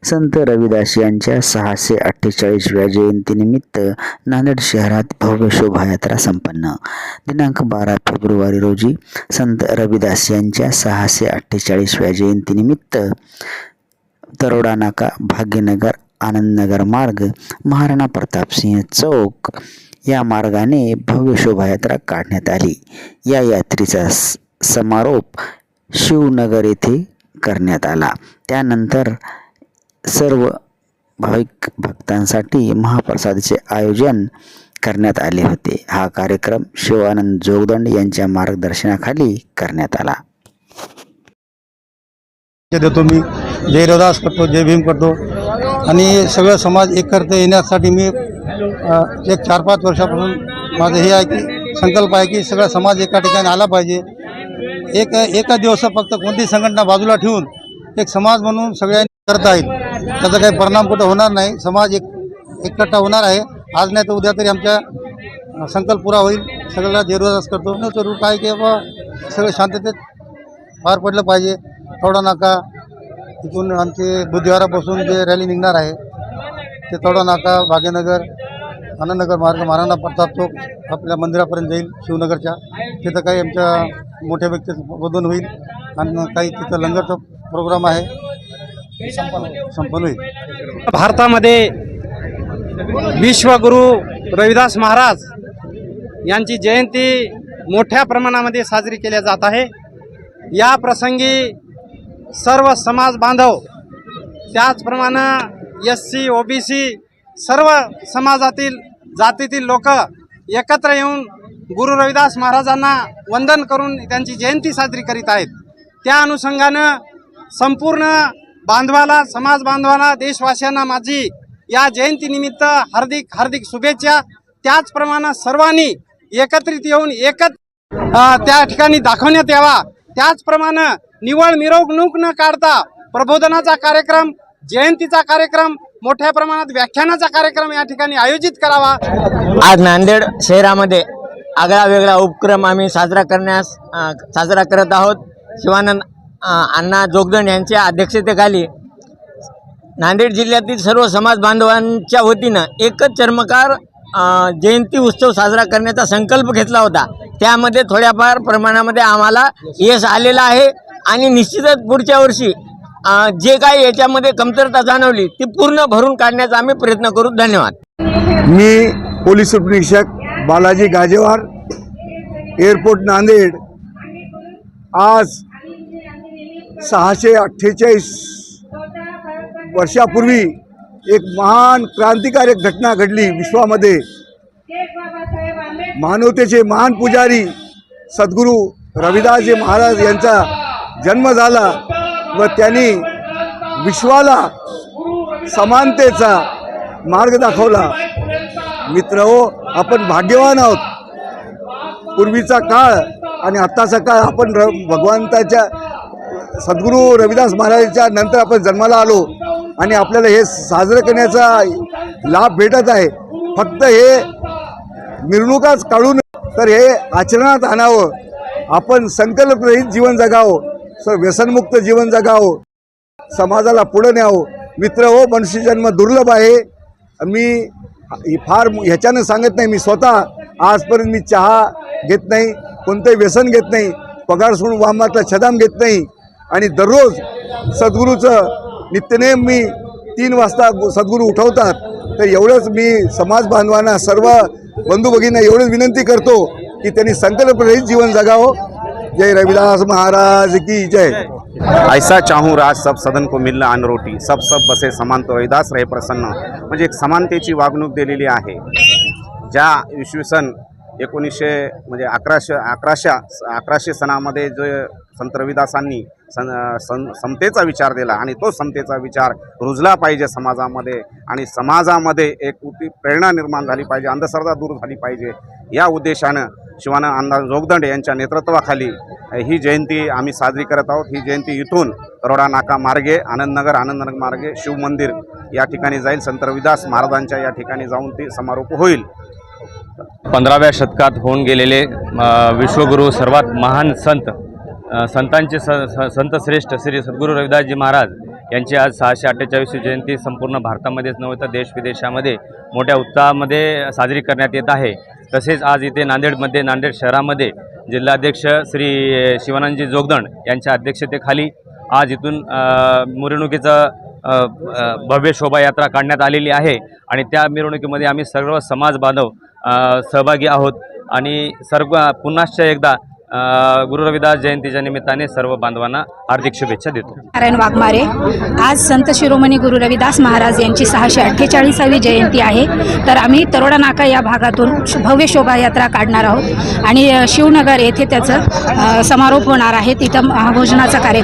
संत रविदास यांच्या 648व्या जयंतीनिमित्त नांदेड शहरात भव्य शोभायात्रा संपन्न. दिनांक 12 फेब्रुवारी रोजी संत रविदास यांच्या 648व्या जयंतीनिमित्त तरोडा नाका, भाग्यनगर, आनंदनगर मार्ग, महाराणा प्रतापसिंह चौक या मार्गाने भव्य शोभायात्रा काढण्यात आली. या यात्रेचा समारोप शिवनगर येथे करण्यात आला. त्यानंतर सर्व भाविक भक्तांसाठी महाप्रसादाचे आयोजन करण्यात आले होते. हा कार्यक्रम शिवानंद जोगदंड यांच्या मार्गदर्शनाखाली करण्यात आला. देतो मी जय रविदास करतो, जय भीम करतो आणि सगळं समाज एकत्र येण्यासाठी मी एक 4-5 वर्षापासून माझं हे आहे की संकल्प आहे की सगळा समाज एका ठिकाणी आला पाहिजे. एका दिवस फक्त कोणती संघटना बाजूला ठेवून एक समाज म्हणून सगळ्यांनी करत आहेत. त्याचा काही परिणाम कुठं होणार नाही. समाज एकट्ठा होणार आहे. आज नाही तर उद्या तरी आमचा संकल्प पुरा होईल. सगळ्याला जय रविदास करतो. तो रूट आहे की बाबा सगळं शांततेत पार पडलं पाहिजे. तरोडा नाका तिथून आमचे बुधवारापासून जे रॅली निघणार आहे ते तरोडा नाका, भाग्यनगर, आनंदनगर मार्ग, महाराणा प्रताप चौक आपल्या मंदिरापर्यंत जाईल शिवनगरच्या. तिथं काही आमच्या मोठ्या व्यक्तीचं संबोधन होईल आणि काही तिथं लंगरचा प्रोग्राम आहे, संपन्न होईल. भारतामध्ये विश्वगुरु रविदास महाराज यांची जयंती मोठ्या प्रमाणामध्ये साजरी केली जात आहे. या प्रसंगी सर्व समाज बांधव, त्याचप्रमाणे SC, OBC सर्व समाजातील जातीतील लोक एकत्र येऊन गुरु रविदास महाराजांना वंदन करून त्यांची जयंती साजरी करीत आहेत. त्या अनुषंगानं संपूर्ण बांधवाला, समाज बांधवाला, देशवासियांना माझी या जयंतीनिमित्त हार्दिक हार्दिक शुभेच्छा. त्याचप्रमाणे सर्वांनी एकत्रित येऊन त्या ठिकाणी दाखवण्यात यावा. त्याचप्रमाणे निवळ मिरवणूक न काढता प्रबोधनाचा कार्यक्रम, जयंतीचा कार्यक्रम, मोठ्या प्रमाणात व्याख्यानाचा कार्यक्रम या ठिकाणी आयोजित करावा. आज नांदेड शहरामध्ये आगळा वेगळा उपक्रम आम्ही साजरा करत आहोत. शिवानंद अण्णा जोगदंड यांच्या अध्यक्षतेखाली नांदेड जिल्ह्यातील सर्व समाज बांधवांच्या वतीनं एकच चर्मकार जयंती उत्सव साजरा करण्याचा संकल्प घेतला होता. त्यामध्ये थोड्याफार प्रमाणामध्ये आम्हाला यश आलेलं आहे आणि निश्चितच पुढच्या वर्षी जे काही याच्यामध्ये कमतरता जाणवली ती पूर्ण भरून काढण्याचा आम्ही प्रयत्न करू. धन्यवाद. मी पोलीस उपनिरीक्षक बालाजी गाजेवार, एअरपोर्ट नांदेड. आज 648 वर्षापूर्वी एक महान क्रांतिकारक घटना घडली विश्वामध्ये. मानवतेचे महान पुजारी सद्गुरू रविदासजी महाराज यांचा जन्म झाला व त्यांनी विश्वाला समानतेचा मार्ग दाखवला. मित्रहो, आपण भाग्यवान आहोत. पूर्वीचा काळ आणि आत्ताचा काळ आपण भगवंताच्या सद्गुरू रविदास महाराजांच्या नंतर आपण जन्माला आलो आणि आपल्याला हे साजरं करण्याचा लाभ भेटत आहे. फक्त हे मिरवणुकाच काढून तर हे आचरणात आणावं. आपण संकल्परहित जीवन जगावं, व्यसनमुक्त जीवन जगावं, समाजाला पुढे न्यावं. मित्र हो, मनुष्यजन्म दुर्लभ आहे. मी फार ह्याच्यानं सांगत नाही. मी स्वतः आजपर्यंत मी चहा घेत नाही, कोणतंही व्यसन घेत नाही, पगार सोडून वामातला छदाम घेत नाही आणि दररोज सद्गुरूचं नित्यनेम मी 3 वाजता सद्गुरू उठवतात. तर एवढंच मी समाज बांधवांना, सर्व बंधू भगिनींना एवढंच विनंती करतो की त्यांनी संकल्परहित जीवन जगावं. जय रविदास महाराज की जय. ऐसा चाहूँ राज सब सदन को मिलना अन्न रोटी, सब बसे समान तो रविदास रहे प्रसन्न. म्हणजे एक समानतेची वागणूक दिलेली आहे. ज्या इसवी सन 1900 म्हणजे 1100 सनामध्ये जो संत रविदासांनी समतेचा विचार दिला आणि तो समतेचा विचार रुजला पाहिजे समाजामध्ये आणि समाजामध्ये एक प्रेरणा निर्माण झाली पाहिजे, अंधश्रद्धा दूर झाली पाहिजे. या उद्देशानं शिवानंद अण्णा जोगदंड यांच्या नेतृत्वाखाली ही जयंती आम्ही साजरी करत आहोत. ही जयंती इथून तरोडा नाका मार्गे, आनंदनगर मार्गे शिव मंदिर या ठिकाणी जाईल. संत रविदास महाराजांच्या या ठिकाणी जाऊन ती समारोप होईल. 15व्या शतकात होऊन गेलेले विश्वगुरु, सर्वात महान संतांचे संत श्रेष्ठ श्री सद्गुरू रविदासजी महाराज यांची आज 648वी जयंती संपूर्ण भारतामध्येच नव्हे तर देश विदेशामध्ये मोठ्या उत्साहामध्ये साजरी करण्यात येत आहे. तसेच आज इथे नांदेडमध्ये, नांदेड शहरामध्ये जिल्हाध्यक्ष श्री शिवानंदजी जोगदंड यांच्या अध्यक्षतेखाली आज इथून मिरवणुकीचं भव्य शोभायात्रा काढण्यात आलेली आहे आणि त्या मिरवणुकीमध्ये आम्ही सर्व समाज बांधव सहभागी आहोत आणि सर्व पुन्हा एकदा गुरु रविदास जयंतीच्या निमित्ताने सर्व बांधवांना हार्दिक शुभेच्छा देतो. नारायण वाघमारे. आज संत शिरोमणी गुरु रविदास महाराज यांची 648वी जयंती आहे. तर आम्ही तरोडा नाका या भागातून भव्य शोभायात्रा काढणार आहोत आणि शिवनगर येथे त्याचं समारोप होणार आहे. तिथं महाभोजनाचा कार्यक्रम